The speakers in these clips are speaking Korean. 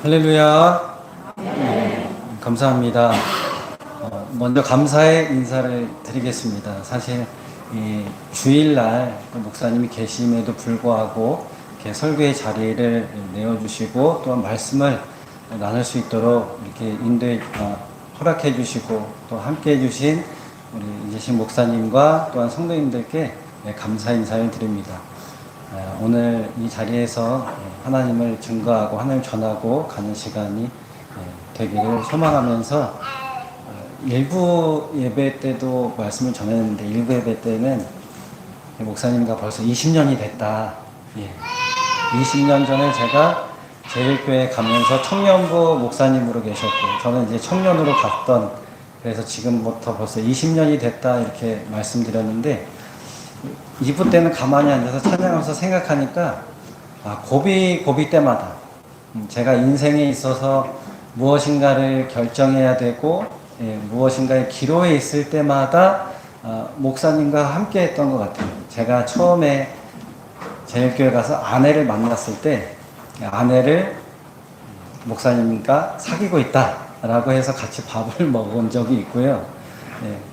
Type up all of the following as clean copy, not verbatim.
할렐루야. 감사합니다. 먼저 감사의 인사를 드리겠습니다. 사실 이 주일날 목사님이 계심에도 불구하고 이렇게 설교의 자리를 내어주시고 또한 말씀을 나눌 수 있도록 이렇게 허락해 주시고 또 함께 해주신 우리 이재신 목사님과 또한 성도님들께 감사 인사를 드립니다. 오늘 이 자리에서 하나님을 증거하고 하나님을 전하고 가는 시간이 되기를 소망하면서 일부 예배 때도 말씀을 전했는데 일부 예배 때는 목사님과 벌써 20년이 됐다. 20년 전에 제가 제일교회 가면서 청년부 목사님으로 계셨고 저는 이제 청년으로 갔던, 그래서 지금부터 벌써 20년이 됐다 이렇게 말씀드렸는데 2부 때는 가만히 앉아서 찬양하면서 생각하니까 고비 때마다 제가 인생에 있어서 무엇인가를 결정해야 되고 무엇인가의 기로에 있을 때마다 목사님과 함께 했던 것 같아요. 제가 처음에 제일교회 가서 아내를 만났을 때 아내를 목사님과 사귀고 있다라고 해서 같이 밥을 먹은 적이 있고요.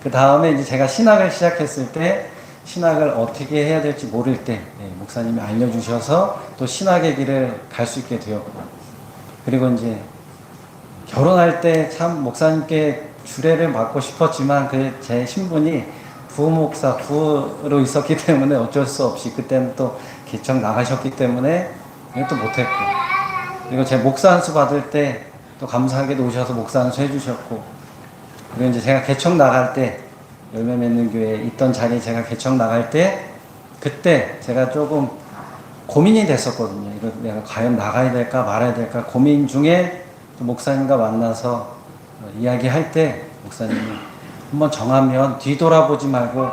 그 다음에 이제 제가 신학을 시작했을 때 신학을 어떻게 해야 될지 모를 때 목사님이 알려주셔서 또 신학의 길을 갈 수 있게 되었고, 그리고 이제 결혼할 때 참 목사님께 주례를 받고 싶었지만 그 제 신분이 부목사 부로 있었기 때문에 어쩔 수 없이 그때는 또 개척 나가셨기 때문에 또 못했고, 그리고 제 목사 안수 받을 때 또 감사하게도 오셔서 목사 안수 해주셨고, 그리고 이제 제가 개척 나갈 때 열매 맺는 교회에 있던 자리에 제가 개척 나갈 때 그때 제가 조금 고민이 됐었거든요. 이거 내가 과연 나가야 될까 말아야 될까 고민 중에 또 목사님과 만나서 이야기할 때 목사님이 한번 정하면 뒤돌아보지 말고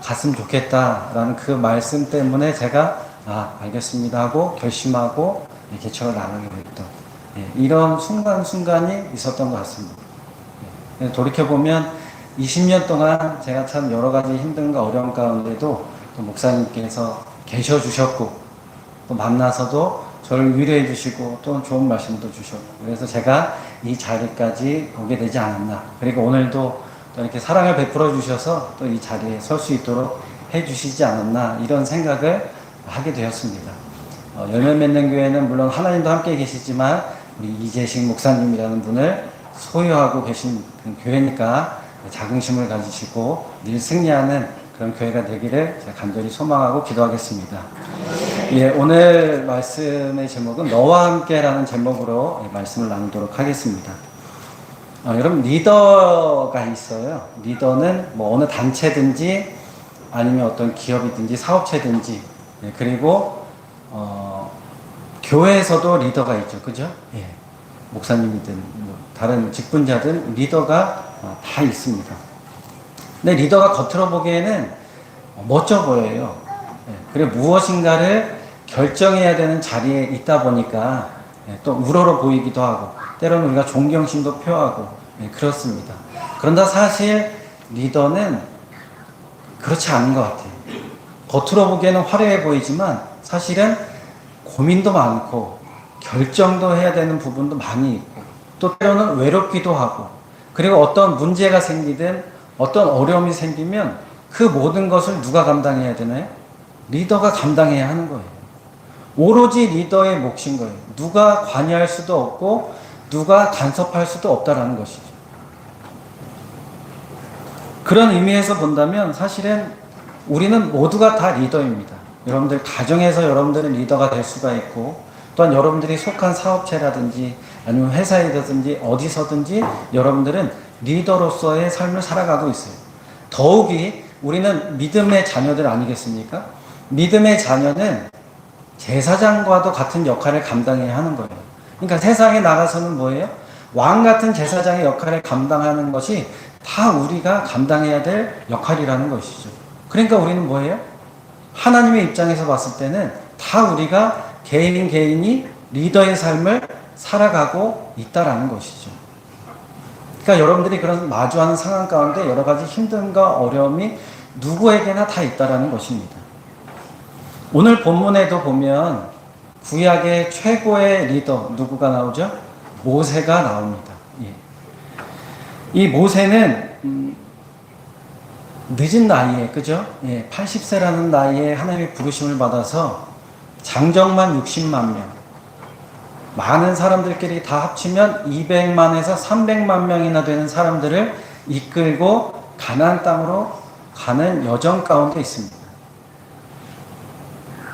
갔으면 좋겠다라는 그 말씀 때문에 제가 알겠습니다 하고 결심하고 개척을 나가게 됐던 이런 순간순간이 있었던 것 같습니다. 돌이켜보면 20년 동안 제가 참 여러 가지 힘든과 어려움 가운데도 또 목사님께서 계셔 주셨고 또 만나서도 저를 위로해 주시고 또 좋은 말씀도 주셨고, 그래서 제가 이 자리까지 오게 되지 않았나, 그리고 오늘도 또 이렇게 사랑을 베풀어 주셔서 또 이 자리에 설 수 있도록 해 주시지 않았나, 이런 생각을 하게 되었습니다. 열매 맺는 교회는 물론 하나님도 함께 계시지만 우리 이재식 목사님이라는 분을 소유하고 계신 교회니까 자긍심을 가지시고 늘 승리하는 그런 교회가 되기를 제가 간절히 소망하고 기도하겠습니다. 오늘 말씀의 제목은 너와 함께라는 제목으로 말씀을 나누도록 하겠습니다. 여러분, 리더가 있어요. 리더는 뭐 어느 단체든지 아니면 어떤 기업이든지 사업체든지 그리고 교회에서도 리더가 있죠. 그죠? 목사님이든 뭐 다른 직분자든 리더가 다 있습니다. 근데 리더가 겉으로 보기에는 멋져 보여요. 그리고 무엇인가를 결정해야 되는 자리에 있다 보니까 또 우러러 보이기도 하고 때로는 우리가 존경심도 표하고 그렇습니다. 그런데 사실 리더는 그렇지 않은 것 같아요. 겉으로 보기에는 화려해 보이지만 사실은 고민도 많고 결정도 해야 되는 부분도 많이 있고 또 때로는 외롭기도 하고, 그리고 어떤 문제가 생기든 어떤 어려움이 생기면 그 모든 것을 누가 감당해야 되나요? 리더가 감당해야 하는 거예요. 오로지 리더의 몫인 거예요. 누가 관여할 수도 없고 누가 간섭할 수도 없다라는 것이죠. 그런 의미에서 본다면 사실은 우리는 모두가 다 리더입니다. 여러분들 가정에서 여러분들은 리더가 될 수가 있고, 또한 여러분들이 속한 사업체라든지 아니면 회사이든지 어디서든지 여러분들은 리더로서의 삶을 살아가고 있어요. 더욱이 우리는 믿음의 자녀들 아니겠습니까? 믿음의 자녀는 제사장과도 같은 역할을 감당해야 하는 거예요. 그러니까 세상에 나가서는 뭐예요? 왕 같은 제사장의 역할을 감당하는 것이 다 우리가 감당해야 될 역할이라는 것이죠. 그러니까 우리는 뭐예요? 하나님의 입장에서 봤을 때는 다 우리가 개인이 리더의 삶을 살아가고 있다라는 것이죠. 그러니까 여러분들이 그런 마주하는 상황 가운데 여러 가지 힘듦과 어려움이 누구에게나 다 있다라는 것입니다. 오늘 본문에도 보면 구약의 최고의 리더 누구가 나오죠? 모세가 나옵니다. 예. 이 모세는 늦은 나이에, 그죠? 예, 80세라는 나이에 하나님의 부르심을 받아서 장정만 60만 명, 많은 사람들끼리 다 합치면 200만에서 300만 명이나 되는 사람들을 이끌고 가나안 땅으로 가는 여정 가운데 있습니다.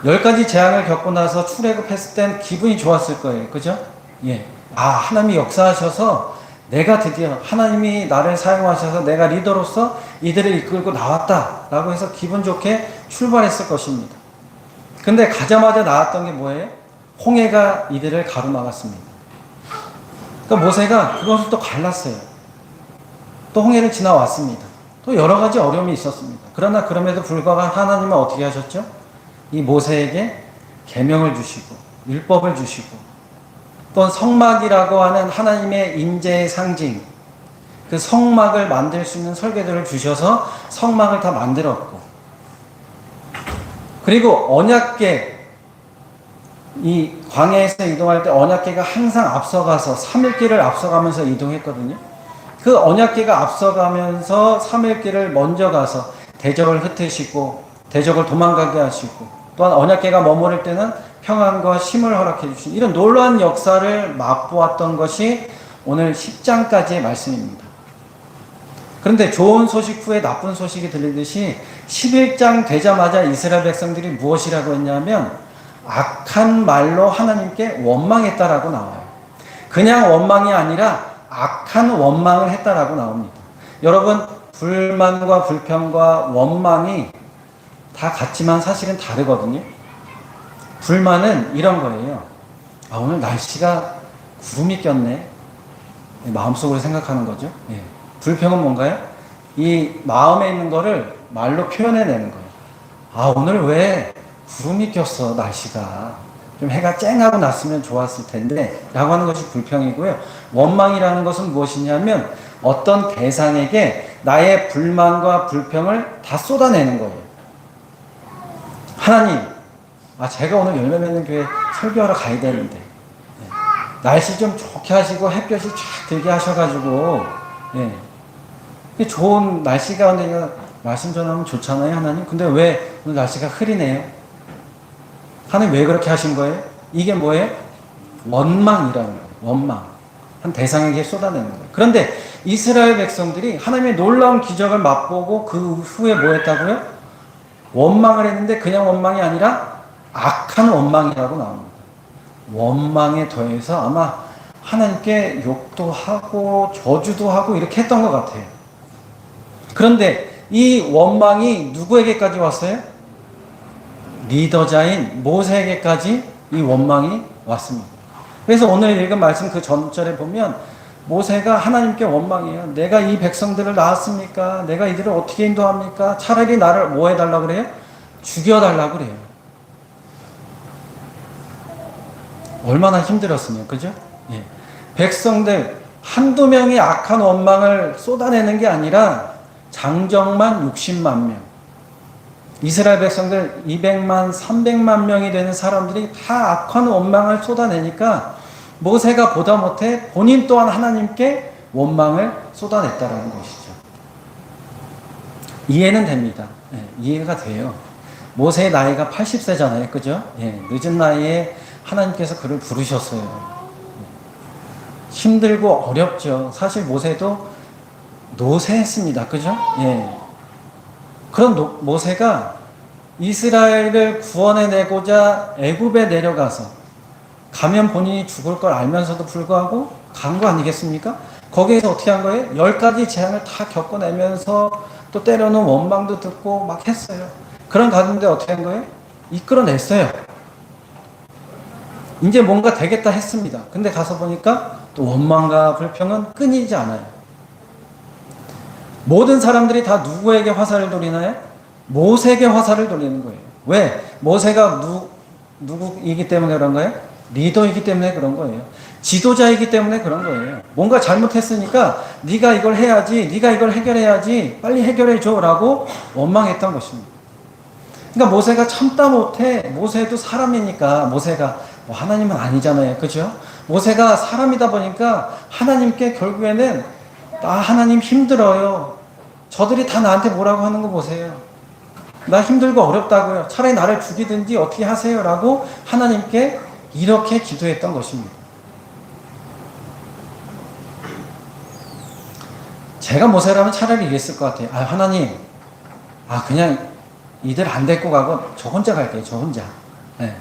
10가지 재앙을 겪고 나서 출애굽했을 땐 기분이 좋았을 거예요. 그죠? 예. 아, 하나님이 역사하셔서 내가 드디어 하나님이 나를 사용하셔서 내가 리더로서 이들을 이끌고 나왔다 라고 해서 기분 좋게 출발했을 것입니다. 근데 가자마자 나왔던 게 뭐예요? 홍해가 이들을 가로막았습니다. 그러니까 모세가 그것을 또 갈랐어요. 또 홍해를 지나왔습니다. 또 여러 가지 어려움이 있었습니다. 그러나 그럼에도 불구하고 하나님은 어떻게 하셨죠? 이 모세에게 계명을 주시고 율법을 주시고 또 성막이라고 하는 하나님의 임재의 상징, 그 성막을 만들 수 있는 설계도를 주셔서 성막을 다 만들었고, 그리고 언약궤, 이 광야에서 이동할 때 언약궤가 항상 앞서가서 3일길을 앞서가면서 이동했거든요. 그 언약궤가 앞서가면서 3일길을 먼저 가서 대적을 흩으시고 대적을 도망가게 하시고, 또한 언약궤가 머무를 때는 평안과 쉼을 허락해 주신 이런 놀라운 역사를 맛보았던 것이 오늘 10장까지의 말씀입니다. 그런데 좋은 소식 후에 나쁜 소식이 들리듯이 11장 되자마자 이스라엘 백성들이 무엇이라고 했냐면 악한 말로 하나님께 원망했다라고 나와요. 그냥 원망이 아니라 악한 원망을 했다라고 나옵니다. 여러분, 불만과 불평과 원망이 다 같지만 사실은 다르거든요. 불만은 이런 거예요. 아, 오늘 날씨가 구름이 꼈네. 마음속으로 생각하는 거죠. 예. 불평은 뭔가요? 이 마음에 있는 거를 말로 표현해내는 거예요. 아, 오늘 왜 구름이 꼈어, 날씨가. 좀 해가 쨍하고 났으면 좋았을 텐데 라고 하는 것이 불평이고요. 원망이라는 것은 무엇이냐면 어떤 대상에게 나의 불만과 불평을 다 쏟아내는 거예요. 하나님, 아, 제가 오늘 열매 맺는 교회 설교하러 가야 되는데, 예. 날씨 좀 좋게 하시고 햇볕이 쫙 들게 하셔가지고, 예. 좋은 날씨 가운데 말씀 전하면 좋잖아요, 하나님. 근데 왜 오늘 날씨가 흐리네요? 하나님 왜 그렇게 하신 거예요? 이게 뭐예요? 원망이라는 거예요. 원망. 한 대상에게 쏟아내는 거예요. 그런데 이스라엘 백성들이 하나님의 놀라운 기적을 맛보고 그 후에 뭐 했다고요? 원망을 했는데 그냥 원망이 아니라 악한 원망이라고 나옵니다. 원망에 더해서 아마 하나님께 욕도 하고 저주도 하고 이렇게 했던 것 같아요. 그런데 이 원망이 누구에게까지 왔어요? 리더자인 모세에게까지 이 원망이 왔습니다. 그래서 오늘 읽은 말씀 그 전절에 보면 모세가 하나님께 원망해요. 내가 이 백성들을 낳았습니까? 내가 이들을 어떻게 인도합니까? 차라리 나를 뭐 해달라고 그래요? 죽여달라고 그래요. 얼마나 힘들었으면, 그죠? 예. 백성들 한두 명이 악한 원망을 쏟아내는 게 아니라 장정만 60만 명, 이스라엘 백성들 200만, 300만 명이 되는 사람들이 다 악한 원망을 쏟아내니까 모세가 보다 못해 본인 또한 하나님께 원망을 쏟아냈다라는 것이죠. 이해는 됩니다. 예, 이해가 돼요. 모세의 나이가 80세잖아요. 그죠? 예, 늦은 나이에 하나님께서 그를 부르셨어요. 힘들고 어렵죠. 사실 모세도 노쇠했습니다. 그죠? 예. 그런 모세가 이스라엘을 구원해내고자 애굽에 내려가서 가면 본인이 죽을 걸 알면서도 불구하고 간 거 아니겠습니까? 거기에서 어떻게 한 거예요? 10가지 재앙을 다 겪어내면서 또 때로는 원망도 듣고 막 했어요. 그런 가운데 어떻게 한 거예요? 이끌어냈어요. 이제 뭔가 되겠다 했습니다. 근데 가서 보니까 또 원망과 불평은 끊이지 않아요. 모든 사람들이 다 누구에게 화살을 돌리나요? 모세에게 화살을 돌리는 거예요. 왜? 모세가 누구이기 때문에 그런 거예요? 리더이기 때문에 그런 거예요. 지도자이기 때문에 그런 거예요. 뭔가 잘못했으니까 네가 이걸 해야지, 네가 이걸 해결해야지, 빨리 해결해줘 라고 원망했던 것입니다. 그러니까 모세가 참다 못해. 모세도 사람이니까. 모세가 하나님은 아니잖아요. 그죠? 모세가 사람이다 보니까 하나님께 결국에는 하나님 힘들어요. 저들이 다 나한테 뭐라고 하는 거 보세요. 나 힘들고 어렵다고요. 차라리 나를 죽이든지 어떻게 하세요. 라고 하나님께 이렇게 기도했던 것입니다. 제가 모세라면 차라리 이랬을 것 같아요. 하나님, 그냥 이들 안 데리고 가고 저 혼자 갈게요. 저 혼자. 네.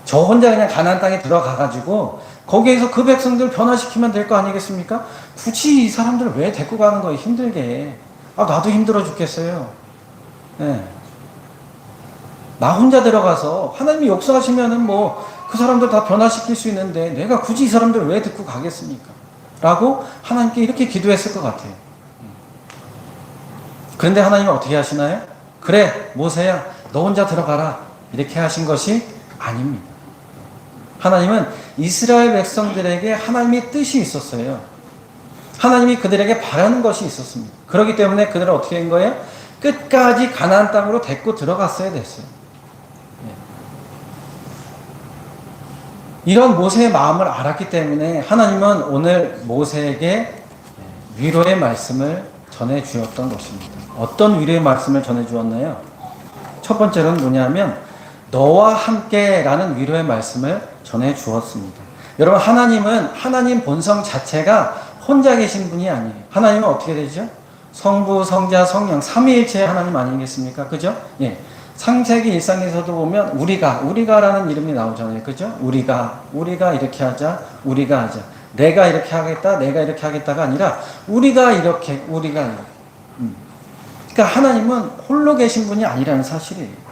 저 혼자 그냥 가나안 땅에 들어가가지고 거기에서 그 백성들 변화시키면 될 거 아니겠습니까? 굳이 이 사람들을 왜 데리고 가는 거예요? 힘들게. 나도 힘들어 죽겠어요. 네. 나 혼자 들어가서 하나님이 역사하시면은 그 사람들 다 변화시킬 수 있는데 내가 굳이 이 사람들을 왜 데리고 가겠습니까? 라고 하나님께 이렇게 기도했을 것 같아요. 그런데 하나님은 어떻게 하시나요? 그래, 모세야, 너 혼자 들어가라. 이렇게 하신 것이 아닙니다. 하나님은 이스라엘 백성들에게 하나님의 뜻이 있었어요. 하나님이 그들에게 바라는 것이 있었습니다. 그렇기 때문에 그들은 어떻게 한 거예요? 끝까지 가나안 땅으로 데리고 들어갔어야 됐어요. 이런 모세의 마음을 알았기 때문에 하나님은 오늘 모세에게 위로의 말씀을 전해 주었던 것입니다. 어떤 위로의 말씀을 전해 주었나요? 첫 번째로는 뭐냐면 너와 함께 라는 위로의 말씀을 전해 주었습니다. 여러분, 하나님은 하나님 본성 자체가 혼자 계신 분이 아니에요. 하나님은 어떻게 되죠? 성부, 성자, 성령, 삼위일체의 하나님 아니겠습니까? 그죠? 예. 창세기 일상에서도 보면 우리가라는 이름이 나오잖아요. 그죠? 우리가 이렇게 하자, 우리가 하자. 내가 이렇게 하겠다, 내가 이렇게 하겠다가 아니라 우리가 이렇게. 그러니까 하나님은 홀로 계신 분이 아니라는 사실이에요.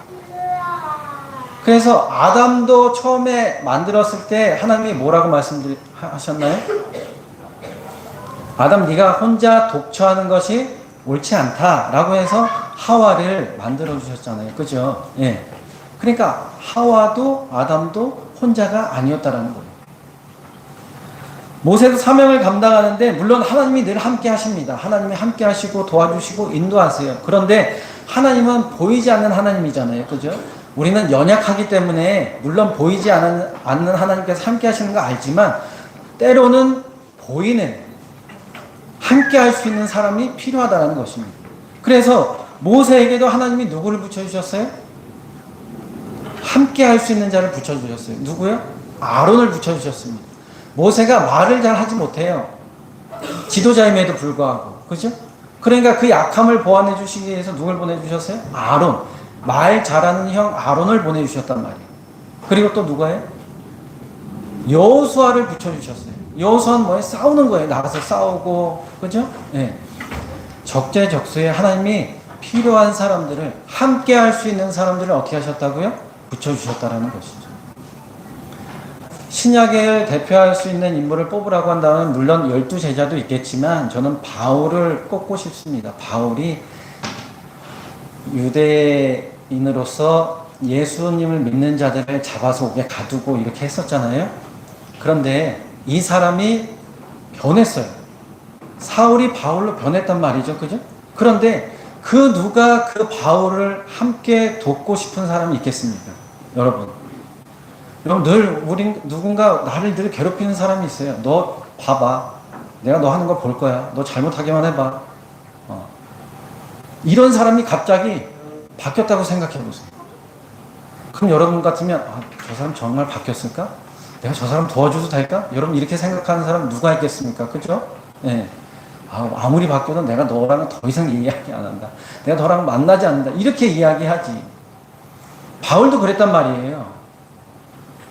그래서 아담도 처음에 만들었을 때 하나님이 뭐라고 말씀하셨나요? 아담, 네가 혼자 독처하는 것이 옳지 않다라고 해서 하와를 만들어 주셨잖아요. 그죠? 예. 그러니까 하와도 아담도 혼자가 아니었다라는 거예요. 모세도 사명을 감당하는데 물론 하나님이 늘 함께 하십니다. 하나님이 함께 하시고 도와주시고 인도하세요. 그런데 하나님은 보이지 않는 하나님이잖아요. 그죠? 우리는 연약하기 때문에 물론 보이지 않는 하나님께서 함께 하시는 거 알지만 때로는 보이는 함께 할 수 있는 사람이 필요하다는 것입니다. 그래서 모세에게도 하나님이 누구를 붙여주셨어요? 함께 할 수 있는 자를 붙여주셨어요. 누구요? 아론을 붙여주셨습니다. 모세가 말을 잘 하지 못해요. 지도자임에도 불구하고. 그죠? 그러니까 그 약함을 보완해 주시기 위해서 누굴 보내주셨어요? 아론. 말 잘하는 형 아론을 보내주셨단 말이에요. 그리고 또 누가요? 여호수아를 붙여주셨어요. 여호수아는 뭐예요? 싸우는 거예요. 나가서 싸우고. 그죠? 예. 적재적소에 하나님이 필요한 사람들을 함께 할 수 있는 사람들을 어떻게 하셨다고요? 붙여주셨다라는 것이죠. 신약을 대표할 수 있는 인물을 뽑으라고 한다면 물론 12제자도 있겠지만 저는 바울을 꼽고 싶습니다. 바울이 유대인으로서 예수님을 믿는 자들을 잡아서 옥에 가두고 이렇게 했었잖아요. 그런데 이 사람이 변했어요. 사울이 바울로 변했단 말이죠. 그죠? 그런데 누가 그 바울을 함께 돕고 싶은 사람이 있겠습니까? 여러분 누군가 나를 늘 괴롭히는 사람이 있어요. 너 봐봐. 내가 너 하는 거 볼 거야. 너 잘못하기만 해봐. 이런 사람이 갑자기 바뀌었다고 생각해 보세요. 그럼 여러분 같으면 저 사람 정말 바뀌었을까? 내가 저 사람 도와줘도 될까? 여러분 이렇게 생각하는 사람 누가 있겠습니까? 그죠? 예. 아무리 바뀌어도 내가 너랑은 더 이상 이야기 안 한다. 내가 너랑 만나지 않는다. 이렇게 이야기하지. 바울도 그랬단 말이에요.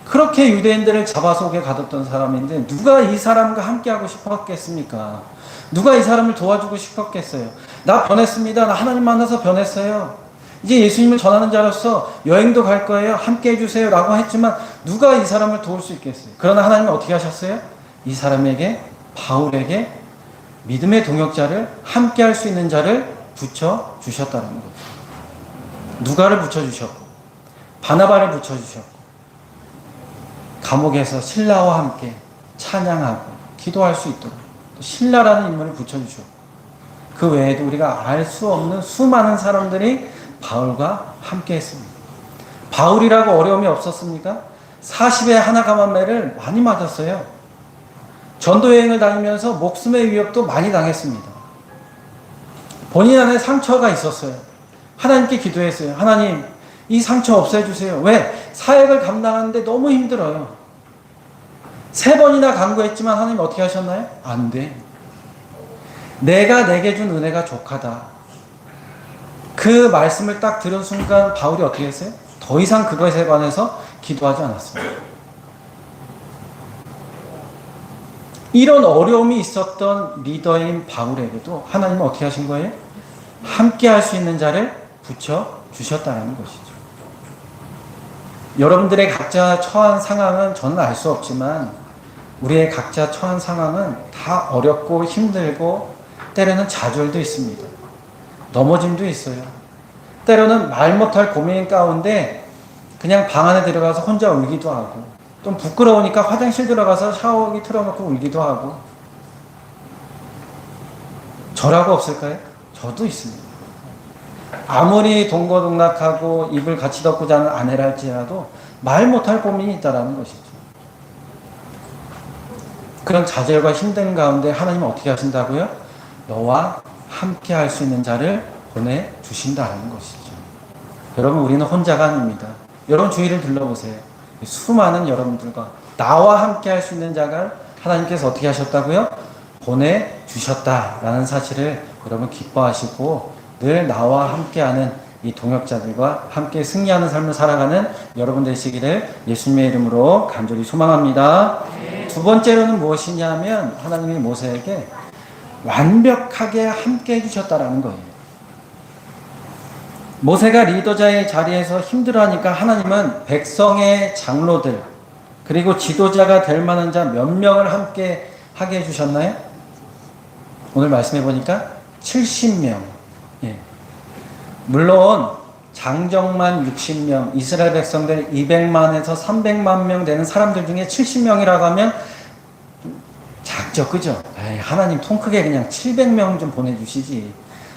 그렇게 유대인들을 잡아서 옥에 가뒀던 사람인데 누가 이 사람과 함께하고 싶었겠습니까? 누가 이 사람을 도와주고 싶었겠어요? 나 변했습니다. 나 하나님 만나서 변했어요. 이제 예수님을 전하는 자로서 여행도 갈 거예요. 함께 해주세요. 라고 했지만 누가 이 사람을 도울 수 있겠어요? 그러나 하나님은 어떻게 하셨어요? 이 사람에게, 바울에게 믿음의 동역자를, 함께 할 수 있는 자를 붙여주셨다는 거죠. 누가를 붙여주셨고, 바나바를 붙여주셨고, 감옥에서 신라와 함께 찬양하고 기도할 수 있도록 또 신라라는 인물을 붙여주셨고, 그 외에도 우리가 알 수 없는 수많은 사람들이 바울과 함께 했습니다. 바울이라고 어려움이 없었습니까? 40에 하나 감한매를 많이 맞았어요. 전도 여행을 다니면서 목숨의 위협도 많이 당했습니다. 본인 안에 상처가 있었어요. 하나님께 기도했어요. 하나님, 이 상처 없애주세요. 왜? 사역을 감당하는데 너무 힘들어요. 3번이나 간구했지만 하나님 어떻게 하셨나요? 안 돼. 내가 내게 준 은혜가 족하다. 그 말씀을 딱 들은 순간 바울이 어떻게 했어요? 더 이상 그것에 관해서 기도하지 않았습니다. 이런 어려움이 있었던 리더인 바울에게도 하나님은 어떻게 하신 거예요? 함께 할 수 있는 자를 붙여주셨다는 것이죠. 여러분들의 각자 처한 상황은 저는 알 수 없지만 우리의 각자 처한 상황은 다 어렵고 힘들고 때로는 좌절도 있습니다. 넘어짐도 있어요. 때로는 말 못할 고민 가운데 그냥 방 안에 들어가서 혼자 울기도 하고, 좀 부끄러우니까 화장실 들어가서 샤워기 틀어놓고 울기도 하고. 저라고 없을까요? 저도 있습니다. 아무리 동거동락하고 입을 같이 덮고 자는 아내라 할지라도 말 못할 고민이 있다는 것이죠. 그런 좌절과 힘든 가운데 하나님은 어떻게 하신다고요? 너와 함께 할 수 있는 자를 보내주신다는 것이죠. 여러분, 우리는 혼자가 아닙니다. 여러분 주위를 둘러보세요. 수많은 여러분들과 나와 함께 할 수 있는 자가 하나님께서 어떻게 하셨다고요? 보내주셨다라는 사실을 여러분 기뻐하시고 늘 나와 함께하는 이 동역자들과 함께 승리하는 삶을 살아가는 여러분 되시기를 예수님의 이름으로 간절히 소망합니다. 두 번째로는 무엇이냐면 하나님이 모세에게 완벽하게 함께 해주셨다라는 거예요. 모세가 리더자의 자리에서 힘들어하니까 하나님은 백성의 장로들 그리고 지도자가 될 만한 자 몇 명을 함께 하게 해주셨나요? 오늘 말씀해 보니까 70명. 예. 물론 장정만 60명, 이스라엘 백성들 200만에서 300만 명 되는 사람들 중에 70명이라고 하면 작죠, 그죠? 에이, 하나님 통 크게 그냥 700명 좀 보내주시지.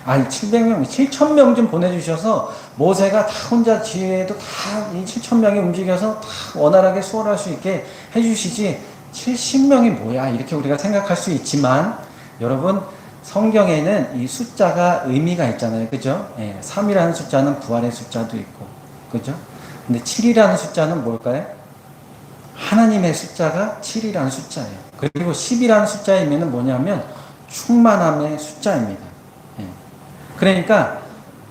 아니 700명, 7,000명 좀 보내주셔서 모세가 다 혼자 지혜도 다 이 7,000명이 움직여서 다 원활하게 수월할 수 있게 해주시지 70명이 뭐야 이렇게 우리가 생각할 수 있지만 여러분 성경에는 이 숫자가 의미가 있잖아요, 그죠? 예, 3이라는 숫자는 부활의 숫자도 있고, 그죠? 근데 7이라는 숫자는 뭘까요? 하나님의 숫자가 7이라는 숫자예요. 그리고 10이라는 숫자의 의미는 뭐냐면 충만함의 숫자입니다. 예. 그러니까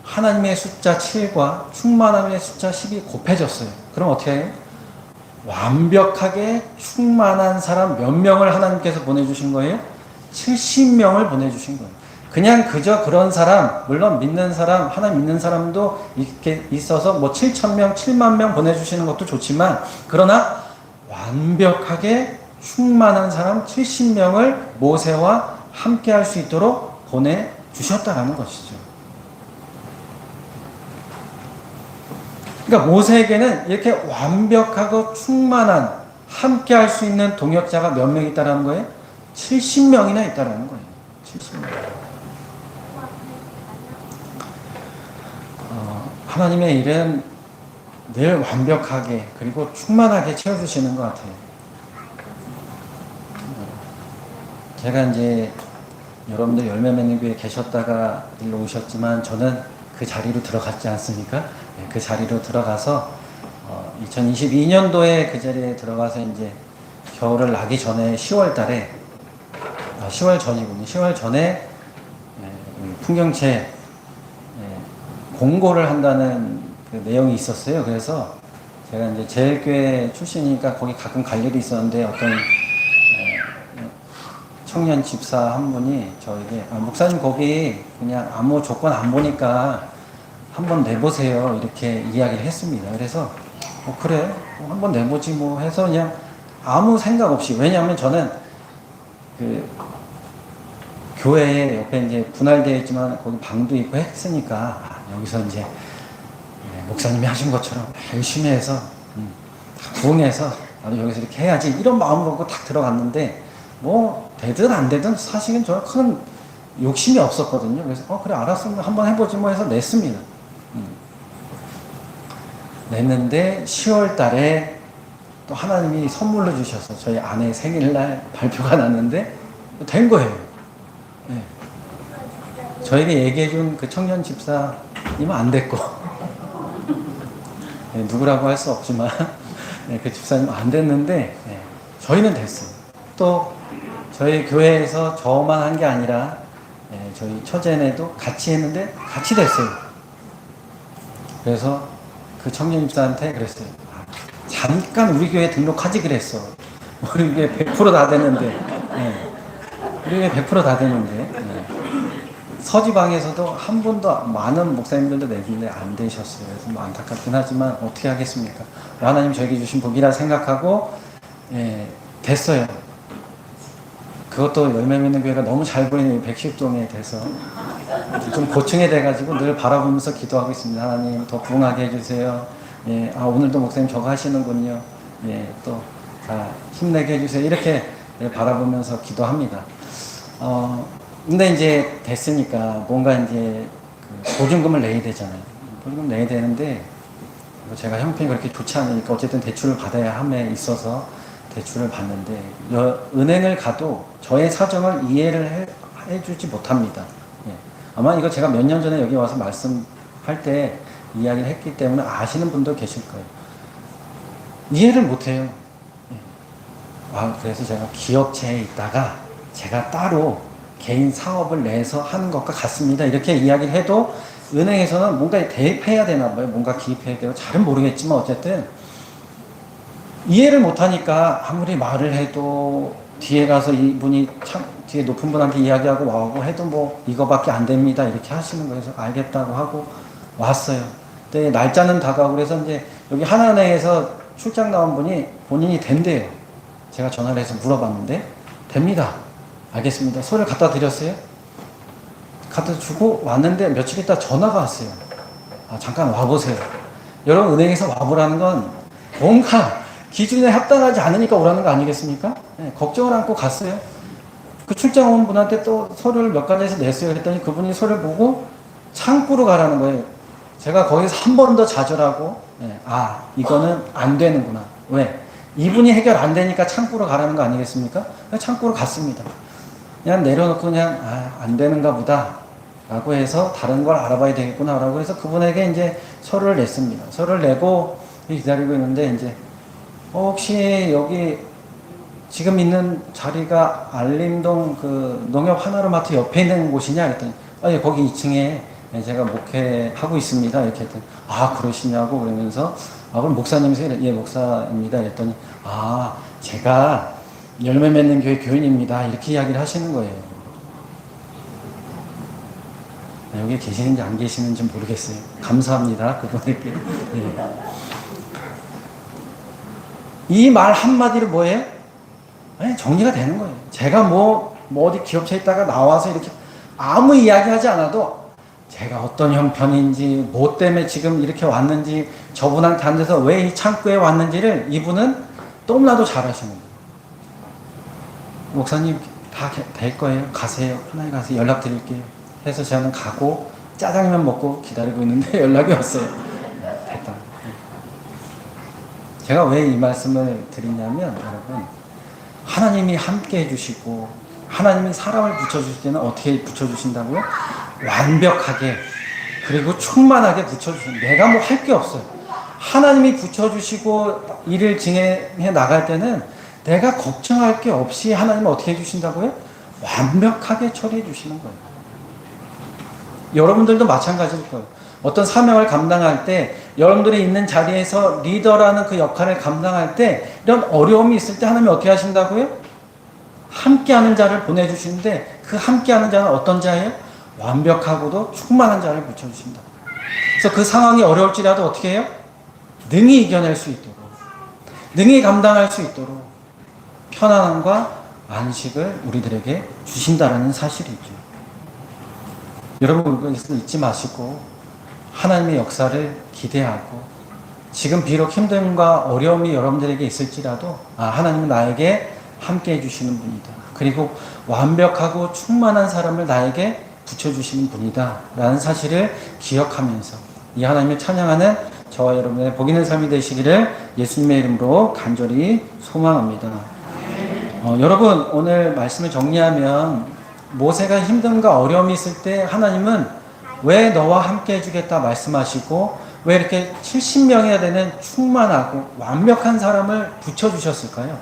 하나님의 숫자 7과 충만함의 숫자 10이 곱해졌어요. 그럼 어떻게 해요? 완벽하게 충만한 사람 몇 명을 하나님께서 보내주신 거예요? 70명을 보내주신 거예요. 그냥 그저 그런 사람, 물론 믿는 사람, 하나님 믿는 사람도 이렇게 있어서 뭐 7,000명, 7만 명 보내주시는 것도 좋지만 그러나 완벽하게 충만한 사람 70명을 모세와 함께 할 수 있도록 보내주셨다라는 것이죠. 그러니까 모세에게는 이렇게 완벽하고 충만한 함께 할 수 있는 동역자가 몇 명 있다라는 거예요? 70명이나 있다라는 거예요. 70명. 하나님의 일은 늘 완벽하게 그리고 충만하게 채워주시는 것 같아요. 제가 이제 여러분들 열매 맺는 교회에 계셨다가 일로 오셨지만 저는 그 자리로 들어갔지 않습니까? 그 자리로 들어가서 2022년도에 그 자리에 들어가서 이제 겨울을 나기 전에 10월 달에 10월 전이군요. 10월 전에 풍경채 공고를 한다는 그 내용이 있었어요. 그래서 제가 이제 제일교회 출신이니까 거기 가끔 갈 일이 있었는데 어떤 청년 집사 한 분이 저에게 목사님 거기 그냥 아무 조건 안 보니까 한번 내보세요 이렇게 이야기를 했습니다. 그래서 그래 한번 내보지 뭐 해서 그냥 아무 생각 없이, 왜냐하면 저는 그 교회에 옆에 이제 분할되어 있지만 거기 방도 있고 했으니까 여기서 이제 목사님이 하신 것처럼 열심히 해서 부응해서 나도 여기서 이렇게 해야지 이런 마음을 먹고 딱 들어갔는데 뭐 되든 안 되든 사실은 저는 큰 욕심이 없었거든요. 그래서 그래 알았어 한번 해보지 뭐 해서 냈습니다. 냈는데 10월 달에 또 하나님이 선물로 주셔서 저희 아내 생일날 발표가 났는데 된 거예요. 네. 저에게 얘기해준 그 청년 집사님은 안 됐고 네, 누구라고 할 수 없지만 네, 그 집사님은 안 됐는데 네, 저희는 됐어요. 또 저희 교회에서 저만 한 게 아니라 네, 저희 처제네도 같이 했는데 같이 됐어요. 그래서 그 청년 집사한테 그랬어요. 잠깐 우리 교회 등록하지 그랬어. 우리 교회 100%다 되는데. 네. 우리 교회 100%다 되는데. 네. 서지방에서도 한 분도 많은 목사님들도 내는데 안 되셨어요. 그래서 뭐 안타깝긴 하지만 어떻게 하겠습니까? 하나님 저에게 주신 복이라 생각하고 예, 됐어요. 그것도 열매 맺는 교회가 너무 잘 보이는 백십동에 돼서 좀 고층에 돼가지고 늘 바라보면서 기도하고 있습니다. 하나님 더 부흥하게 해주세요. 예, 오늘도 목사님 저거 하시는군요. 예, 또 힘내게 해주세요. 이렇게 예, 바라보면서 기도합니다. 근데 이제 됐으니까 뭔가 이제 그 보증금을 내야 되잖아요. 보증금 내야 되는데 제가 형편이 그렇게 좋지 않으니까 어쨌든 대출을 받아야 함에 있어서 대출을 받는데 은행을 가도 저의 사정을 이해를 해주지 못합니다. 예. 아마 이거 제가 몇 년 전에 여기 와서 말씀할 때 이야기를 했기 때문에 아시는 분도 계실 거예요. 이해를 못해요. 예. 그래서 제가 기업체에 있다가 제가 따로 개인 사업을 내서 하는 것과 같습니다. 이렇게 이야기를 해도 은행에서는 뭔가 대입해야 되나 봐요. 뭔가 기입해야 돼요. 잘은 모르겠지만 어쨌든 이해를 못하니까 아무리 말을 해도 뒤에 가서 이분이 참 뒤에 높은 분한테 이야기하고 와고 해도 뭐 이거밖에 안 됩니다. 이렇게 하시는 거예요. 그래서 알겠다고 하고 왔어요. 근데 날짜는 다가오고 그래서 이제 여기 하나은행에서 출장 나온 분이 본인이 된대요. 제가 전화를 해서 물어봤는데 됩니다. 알겠습니다. 소리를 갖다 드렸어요. 갖다 주고 왔는데 며칠 있다 전화가 왔어요. 잠깐 와보세요. 여러분 은행에서 와보라는 건 뭔가 기준에 합당하지 않으니까 오라는 거 아니겠습니까? 네, 걱정을 안고 갔어요. 그 출장 온 분한테 또 서류를 몇 가지에서 냈어요. 그랬더니 그분이 서류를 보고 창구로 가라는 거예요. 제가 거기서 한 번 더 좌절하고 네, 이거는 안 되는구나. 왜? 이분이 해결 안 되니까 창구로 가라는 거 아니겠습니까? 창구로 갔습니다. 그냥 내려놓고 그냥 안 되는가 보다 라고 해서 다른 걸 알아봐야 되겠구나 라고 해서 그분에게 이제 서류를 냈습니다. 서류를 내고 기다리고 있는데 이제 혹시 여기 지금 있는 자리가 알림동 그 농협 하나로마트 옆에 있는 곳이냐 했더니 예, 거기 2층에 제가 목회하고 있습니다 이렇게 했더니 그러시냐고 그러면서 그럼 목사님이세요? 예, 목사입니다 했더니 제가 열매 맺는 교회 교인입니다. 이렇게 이야기를 하시는 거예요. 여기 계시는지 안 계시는지 모르겠어요. 감사합니다. 그분에게. 네. 이 말 한마디로 뭐예요? 정리가 되는 거예요. 제가 뭐 어디 기업체에 있다가 나와서 이렇게 아무 이야기 하지 않아도 제가 어떤 형편인지, 뭐 때문에 지금 이렇게 왔는지, 저분한테 앉아서 왜 이 창구에 왔는지를 이분은 너무나도 잘 하시는 거예요. 목사님 다 될 거예요. 가세요. 편하게 가세요. 연락 드릴게요. 해서 저는 가고 짜장면 먹고 기다리고 있는데 연락이 왔어요. 됐다. 제가 왜 이 말씀을 드리냐면 여러분 하나님이 함께 해주시고 하나님이 사람을 붙여주실 때는 어떻게 붙여주신다고요? 완벽하게 그리고 충만하게 붙여주신다. 내가 뭐 할 게 없어요. 하나님이 붙여주시고 일을 진행해 나갈 때는 내가 걱정할 게 없이 하나님은 어떻게 해주신다고요? 완벽하게 처리해 주시는 거예요. 여러분들도 마찬가지일 거예요. 어떤 사명을 감당할 때 여러분들이 있는 자리에서 리더라는 그 역할을 감당할 때 이런 어려움이 있을 때 하나님이 어떻게 하신다고요? 함께하는 자를 보내주시는데 그 함께하는 자는 어떤 자예요? 완벽하고도 충만한 자를 붙여주신다. 그래서 그 상황이 어려울지라도 어떻게 해요? 능히 이겨낼 수 있도록 능히 감당할 수 있도록 편안함과 안식을 우리들에게 주신다라는 사실이죠. 여러분 그것을 잊지 마시고 하나님의 역사를 기대하고 지금 비록 힘듦과 어려움이 여러분들에게 있을지라도 하나님은 나에게 함께 해주시는 분이다. 그리고 완벽하고 충만한 사람을 나에게 붙여주시는 분이다 라는 사실을 기억하면서 이 하나님을 찬양하는 저와 여러분의 복 있는 삶이 되시기를 예수님의 이름으로 간절히 소망합니다. 여러분, 오늘 말씀을 정리하면 모세가 힘듦과 어려움이 있을 때 하나님은 왜 너와 함께 해주겠다 말씀하시고 왜 이렇게 70명이나 되는 충만하고 완벽한 사람을 붙여주셨을까요?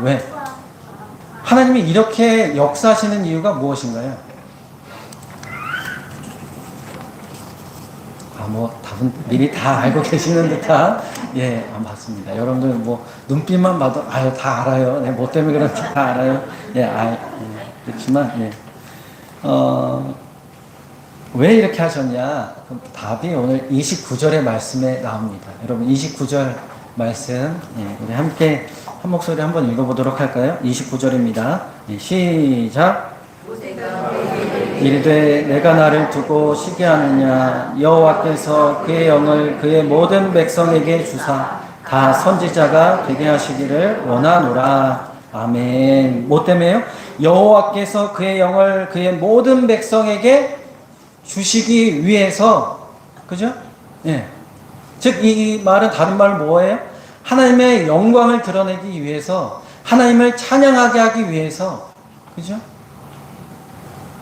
왜? 하나님이 이렇게 역사하시는 이유가 무엇인가요? 답은 미리 다 알고 계시는 듯한, 맞습니다. 여러분들 눈빛만 봐도, 다 알아요. 뭐 때문에 그런지 다 알아요. 그렇지만, 왜 이렇게 하셨냐? 그럼 답이 오늘 29절의 말씀에 나옵니다. 여러분, 29절 말씀, 우리 함께 한 목소리 한번 읽어보도록 할까요? 29절입니다. 시작. 이르되 내가 나를 두고 시기하느냐 여호와께서 그의 영을 그의 모든 백성에게 주사 다 선지자가 되게 하시기를 원하노라. 아멘. 뭐 때문에요? 여호와께서 그의 영을 그의 모든 백성에게 주시기 위해서, 그죠? 즉 이 말은 다른 말로 뭐예요? 하나님의 영광을 드러내기 위해서, 하나님을 찬양하게 하기 위해서, 그죠?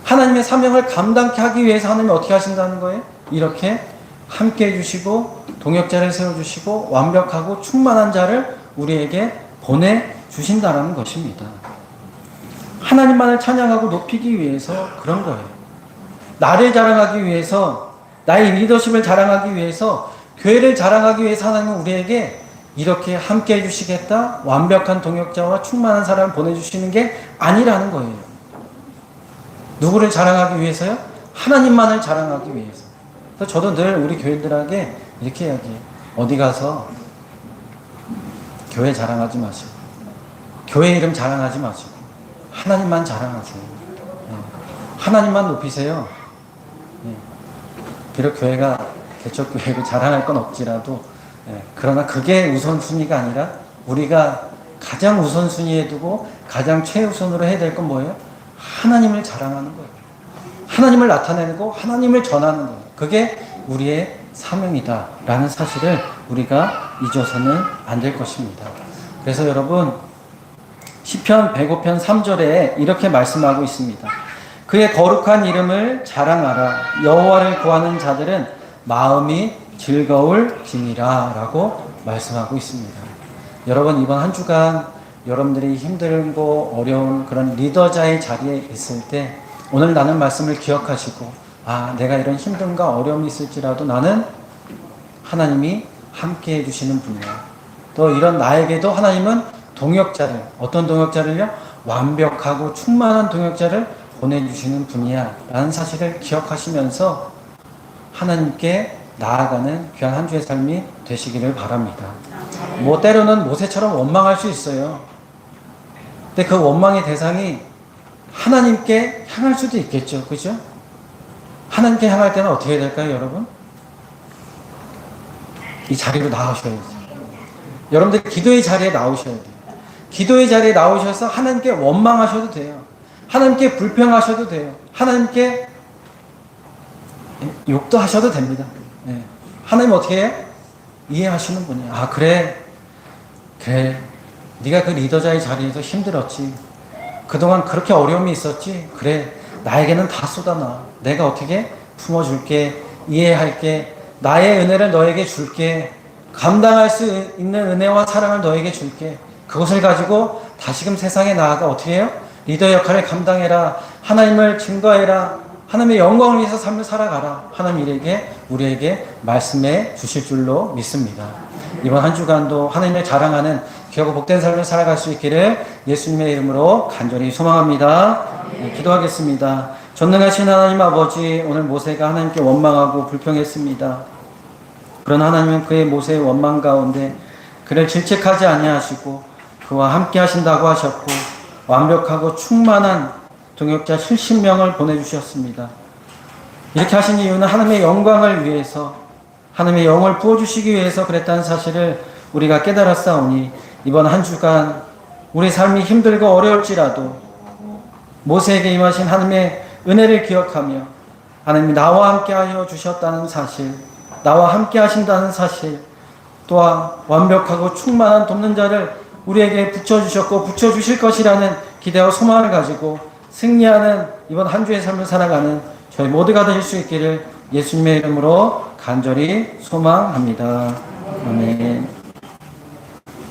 하나님의 사명을 감당케 하기 위해서 하나님이 어떻게 하신다는 거예요? 이렇게 함께 해주시고 동역자를 세워주시고 완벽하고 충만한 자를 우리에게 보내주신다는 것입니다. 하나님만을 찬양하고 높이기 위해서 그런 거예요. 나를 자랑하기 위해서, 나의 리더십을 자랑하기 위해서, 교회를 자랑하기 위해서 하나님은 우리에게 이렇게 함께 해주시겠다, 완벽한 동역자와 충만한 사람을 보내주시는 게 아니라는 거예요. 누구를 자랑하기 위해서요? 하나님만을 자랑하기 위해서. 그래서 저도 늘 우리 교인들에게 이렇게 이야기해요. 어디 가서 교회 자랑하지 마시고, 교회 이름 자랑하지 마시고, 하나님만 자랑하세요. 하나님만 높이세요. 비록 교회가 개척교회를 자랑할 건 없지라도, 그러나 그게 우선순위가 아니라 우리가 가장 우선순위에 두고 가장 최우선으로 해야 될 건 뭐예요? 하나님을 자랑하는 거예요. 하나님을 나타내고 하나님을 전하는 거예요. 그게 우리의 사명이다라는 사실을 우리가 잊어서는 안 될 것입니다. 그래서 여러분, 시편 105편 3절에 이렇게 말씀하고 있습니다. 그의 거룩한 이름을 자랑하라. 여호와를 구하는 자들은 마음이 즐거울지니라 라고 말씀하고 있습니다. 여러분, 이번 한 주간 여러분들이 힘들고 어려운 그런 리더자의 자리에 있을 때 오늘 나눈 말씀을 기억하시고, 내가 이런 힘듦과 어려움이 있을지라도 나는 하나님이 함께 해주시는 분이야. 또 이런 나에게도 하나님은 동역자를, 어떤 동역자를요? 완벽하고 충만한 동역자를 보내주시는 분이야 라는 사실을 기억하시면서 하나님께 나아가는 귀한 한 주의 삶이 되시기를 바랍니다. 때로는 모세처럼 원망할 수 있어요. 근데 그 원망의 대상이 하나님께 향할 수도 있겠죠. 그죠? 하나님께 향할 때는 어떻게 해야 될까요, 여러분? 이 자리로 나오셔야죠. 여러분들 기도의 자리에 나오셔야 돼요. 기도의 자리에 나오셔서 하나님께 원망하셔도 돼요. 하나님께 불평하셔도 돼요. 하나님께 욕도 하셔도 됩니다. 하나님 어떻게 해요? 이해하시는 분이에요. 그래. 네가 그 리더자의 자리에서 힘들었지. 그동안 그렇게 어려움이 있었지. 그래. 나에게는 다 쏟아놔. 내가 어떻게 품어줄게. 이해할게. 나의 은혜를 너에게 줄게. 감당할 수 있는 은혜와 사랑을 너에게 줄게. 그것을 가지고 다시금 세상에 나아가 어떻게 해요? 리더 역할을 감당해라. 하나님을 증거해라. 하나님의 영광을 위해서 삶을 살아가라. 하나님 우리에게 말씀해 주실 줄로 믿습니다. 이번 한 주간도 하나님을 자랑하는 귀하고 복된 삶을 살아갈 수 있기를 예수님의 이름으로 간절히 소망합니다. 기도하겠습니다. 전능하신 하나님 아버지, 오늘 모세가 하나님께 원망하고 불평했습니다. 그러나 하나님은 그의 모세의 원망 가운데 그를 질책하지 아니하시고 그와 함께 하신다고 하셨고 완벽하고 충만한 동역자 70명을 보내주셨습니다. 이렇게 하신 이유는 하나님의 영광을 위해서, 하나님의 영을 부어주시기 위해서 그랬다는 사실을 우리가 깨달았사오니 이번 한 주간 우리 삶이 힘들고 어려울지라도 모세에게 임하신 하나님의 은혜를 기억하며 하나님이 나와 함께 하여 주셨다는 사실, 나와 함께 하신다는 사실, 또한 완벽하고 충만한 돕는 자를 우리에게 붙여주셨고 붙여주실 것이라는 기대와 소망을 가지고 승리하는 이번 한 주의 삶을 살아가는 저희 모두가 될 수 있기를 예수님의 이름으로 간절히 소망합니다. 아멘.